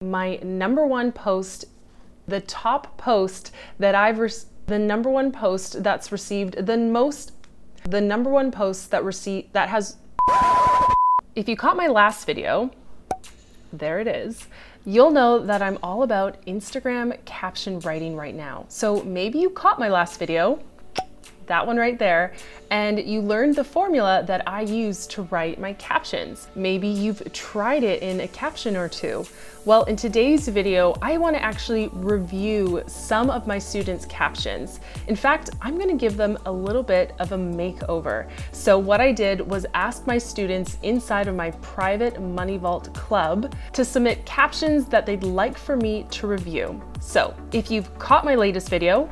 My number one post, the top post that the number one post that's received the most, the number one post that has, if you caught my last video, there it is, you'll know that I'm all about Instagram caption writing right now. So maybe you caught my last video, that one right there, and you learned the formula that I use to write my captions. Maybe you've tried it in a caption or two. Well, in today's video, I want to actually review some of my students' captions. In fact, I'm going to give them a little bit of a makeover. So what I did was ask my students inside of my private MemberVault club to submit captions that they'd like for me to review. So if you've caught my latest video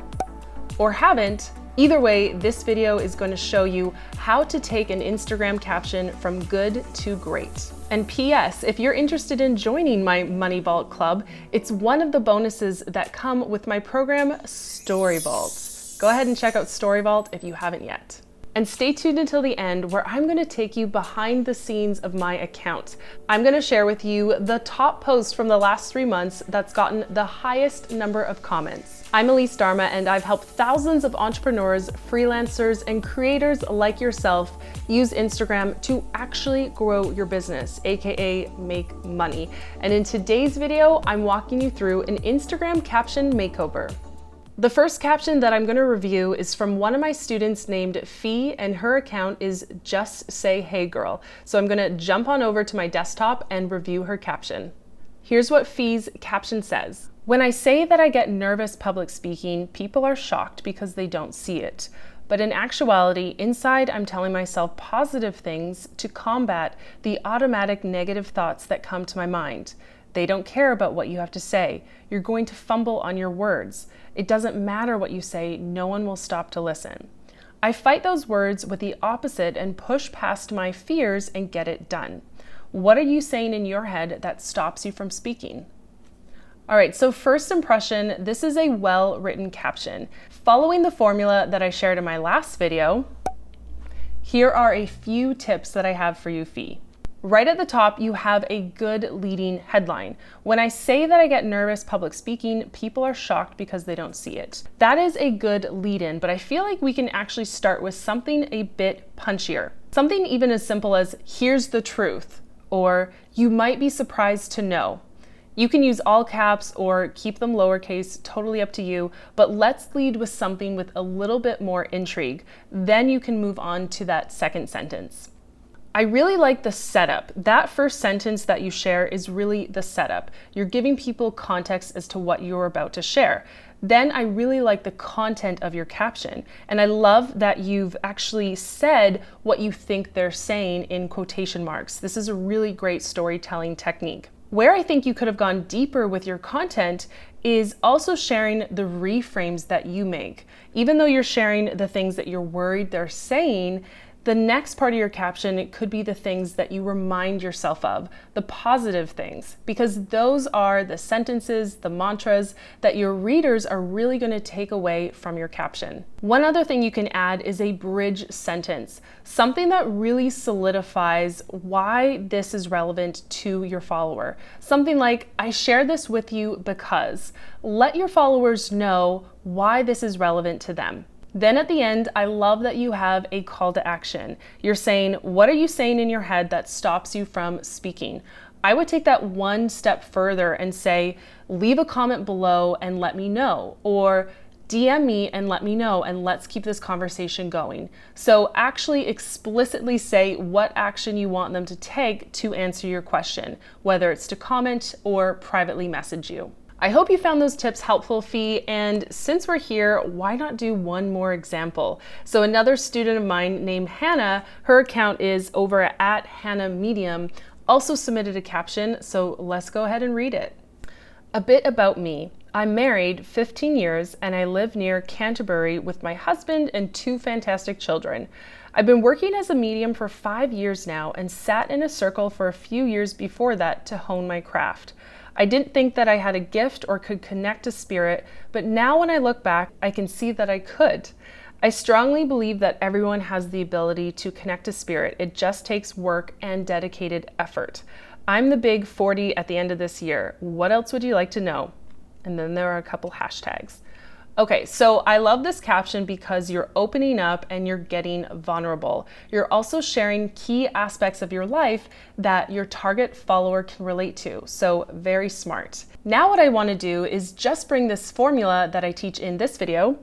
or haven't, either way, this video is going to show you how to take an Instagram caption from good to great. And P.S., if you're interested in joining my MemberVault club, it's one of the bonuses that come with my program, StoryVault. Go ahead and check out StoryVault if you haven't yet. And stay tuned until the end, where I'm going to take you behind the scenes of my account. I'm going to share with you the top post from the last 3 months that's gotten the highest number of comments. I'm Elise Dharma, and I've helped thousands of entrepreneurs, freelancers, and creators like yourself use Instagram to actually grow your business, aka make money. And in today's video, I'm walking you through an Instagram caption makeover. The first caption that I'm going to review is from one of my students named Fee, and her account is Just Say Hey Girl. So I'm going to jump on over to my desktop and review her caption. Here's what Fee's caption says. When I say that I get nervous public speaking, people are shocked because they don't see it. But in actuality, inside I'm telling myself positive things to combat the automatic negative thoughts that come to my mind. They don't care about what you have to say. You're going to fumble on your words. It doesn't matter what you say, no one will stop to listen. I fight those words with the opposite and push past my fears and get it done. What are you saying in your head that stops you from speaking? All right, so first impression, this is a well-written caption. Following the formula that I shared in my last video, here are a few tips that I have for you, Fee. Right at the top, you have a good leading headline. When I say that I get nervous public speaking, people are shocked because they don't see it. That is a good lead-in, but I feel like we can actually start with something a bit punchier. Something even as simple as, here's the truth, or you might be surprised to know. You can use all caps or keep them lowercase, totally up to you, but let's lead with something with a little bit more intrigue. Then you can move on to that second sentence. I really like the setup. That first sentence that you share is really the setup. You're giving people context as to what you're about to share. Then I really like the content of your caption. And I love that you've actually said what you think they're saying in quotation marks. This is a really great storytelling technique. Where I think you could have gone deeper with your content is also sharing the reframes that you make. Even though you're sharing the things that you're worried they're saying, the next part of your caption, it could be the things that you remind yourself of, the positive things, because those are the sentences, the mantras that your readers are really going to take away from your caption. One other thing you can add is a bridge sentence, something that really solidifies why this is relevant to your follower. Something like, I share this with you because. Let your followers know why this is relevant to them. Then at the end, I love that you have a call to action. You're saying, what are you saying in your head that stops you from speaking? I would take that one step further and say, leave a comment below and let me know, or DM me and let me know, and let's keep this conversation going. So actually explicitly say what action you want them to take to answer your question, whether it's to comment or privately message you. I hope you found those tips helpful, Fee, and since we're here, why not do one more example? So another student of mine named Hannah, her account is over at Hannah Medium, also submitted a caption, so let's go ahead and read it. A bit about me. I'm married 15 years and I live near Canterbury with my husband and 2 fantastic children. I've been working as a medium for 5 years now and sat in a circle for a few years before that to hone my craft. I didn't think that I had a gift or could connect to spirit, but now when I look back, I can see that I could. I strongly believe that everyone has the ability to connect to spirit. It just takes work and dedicated effort. I'm the big 40 at the end of this year. What else would you like to know? And then there are a couple hashtags. Okay, so I love this caption because you're opening up and you're getting vulnerable. You're also sharing key aspects of your life that your target follower can relate to. So very smart. Now what I want to do is just bring this formula that I teach in this video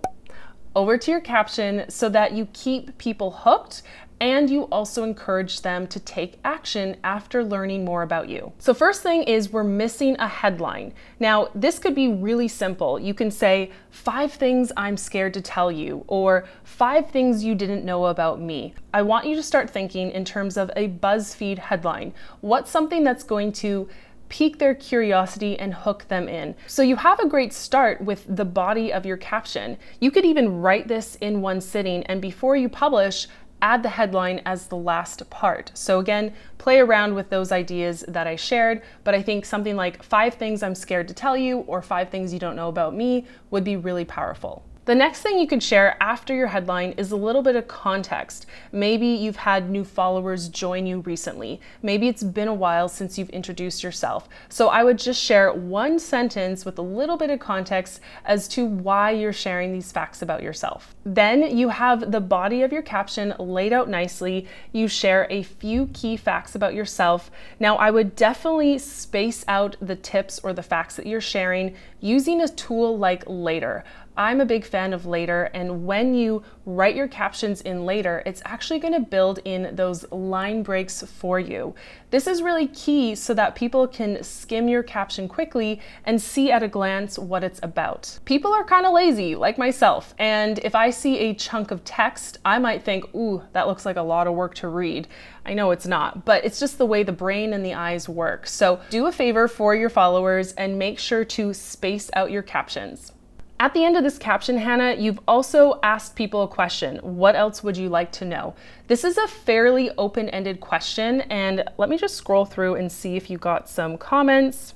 over to your caption so that you keep people hooked and you also encourage them to take action after learning more about you. So first thing is we're missing a headline. Now, this could be really simple. You can say 5 things I'm scared to tell you, or 5 things you didn't know about me. I want you to start thinking in terms of a BuzzFeed headline. What's something that's going to pique their curiosity and hook them in? So you have a great start with the body of your caption. You could even write this in one sitting, and before you publish, add the headline as the last part. So again, play around with those ideas that I shared, but I think something like 5 things I'm scared to tell you or 5 things you don't know about me would be really powerful. The next thing you can share after your headline is a little bit of context. Maybe you've had new followers join you recently. Maybe it's been a while since you've introduced yourself. So I would just share one sentence with a little bit of context as to why you're sharing these facts about yourself. Then you have the body of your caption laid out nicely. You share a few key facts about yourself. Now I would definitely space out the tips or the facts that you're sharing using a tool like Later. I'm a big fan of Later, and when you write your captions in Later, it's actually going to build in those line breaks for you. This is really key so that people can skim your caption quickly and see at a glance what it's about. People are kind of lazy, like myself, and if I see a chunk of text, I might think, ooh, that looks like a lot of work to read. I know it's not, but it's just the way the brain and the eyes work. So do a favor for your followers and make sure to space out your captions. At the end of this caption, Hannah, you've also asked people a question. What else would you like to know? This is a fairly open-ended question, and let me just scroll through and see if you got some comments.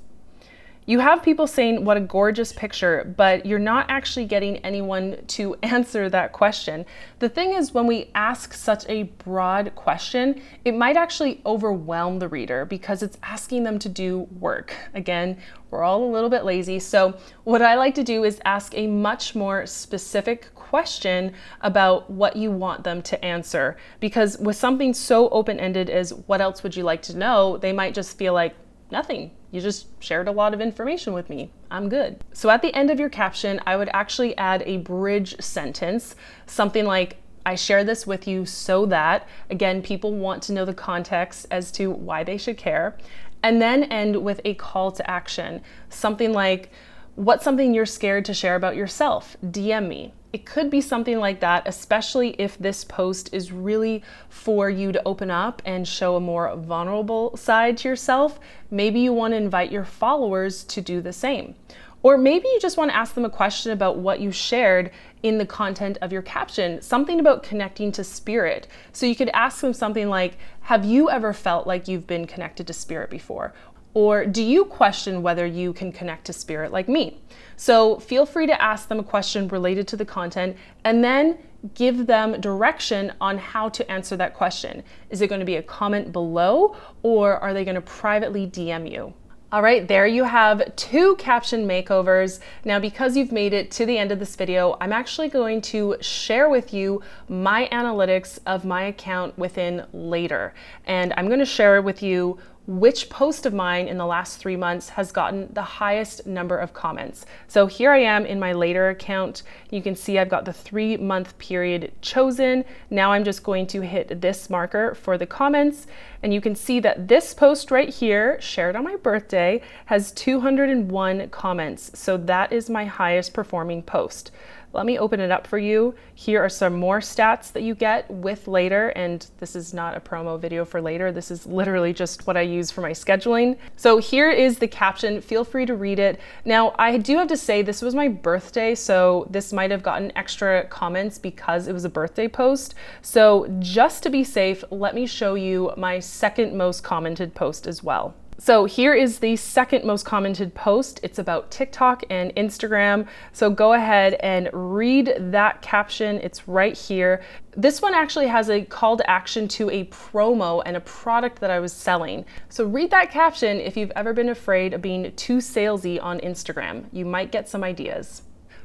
You have people saying, what a gorgeous picture, but you're not actually getting anyone to answer that question. The thing is, when we ask such a broad question, it might actually overwhelm the reader because it's asking them to do work. Again, we're all a little bit lazy. So what I like to do is ask a much more specific question about what you want them to answer. Because with something so open-ended as what else would you like to know, they might just feel like, nothing. You just shared a lot of information with me. I'm good. So at the end of your caption, I would actually add a bridge sentence, something like, I share this with you so that, again, people want to know the context as to why they should care, and then end with a call to action, something like, what's something you're scared to share about yourself? DM me. It could be something like that, especially if this post is really for you to open up and show a more vulnerable side to yourself. Maybe you want to invite your followers to do the same. Or maybe you just want to ask them a question about what you shared in the content of your caption, something about connecting to spirit. So you could ask them something like, have you ever felt like you've been connected to spirit before? Or do you question whether you can connect to spirit like me? So feel free to ask them a question related to the content and then give them direction on how to answer that question. Is it going to be a comment below, or are they going to privately DM you? All right, there you have 2 caption makeovers. Now, because you've made it to the end of this video, I'm actually going to share with you my analytics of my account within Later. And I'm going to share with you which post of mine in the last 3 months has gotten the highest number of comments. So here I am in my Later account. You can see I've got the 3-month period chosen. Now I'm just going to hit this marker for the comments. And you can see that this post right here, shared on my birthday, has 201 comments. So that is my highest performing post. Let me open it up for you. Here are some more stats that you get with Later, and this is not a promo video for Later. This is literally just what I use for my scheduling. So here is the caption. Feel free to read it. Now, I do have to say this was my birthday, so this might have gotten extra comments because it was a birthday post. So just to be safe, let me show you my second most commented post as well. So here is the second most commented post. It's about TikTok and Instagram. So go ahead and read that caption. It's right here. This one actually has a call to action to a promo and a product that I was selling. So read that caption if you've ever been afraid of being too salesy on Instagram. You might get some ideas.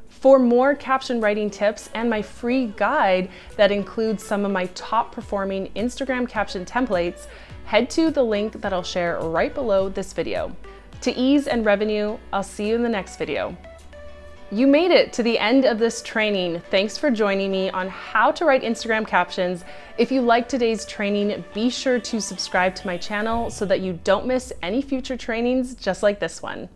For more caption writing tips and my free guide that includes some of my top performing Instagram caption templates, head to the link that I'll share right below this video. To ease and revenue, I'll see you in the next video. You made it to the end of this training. Thanks for joining me on how to write Instagram captions. If you like today's training, be sure to subscribe to my channel so that you don't miss any future trainings just like this one.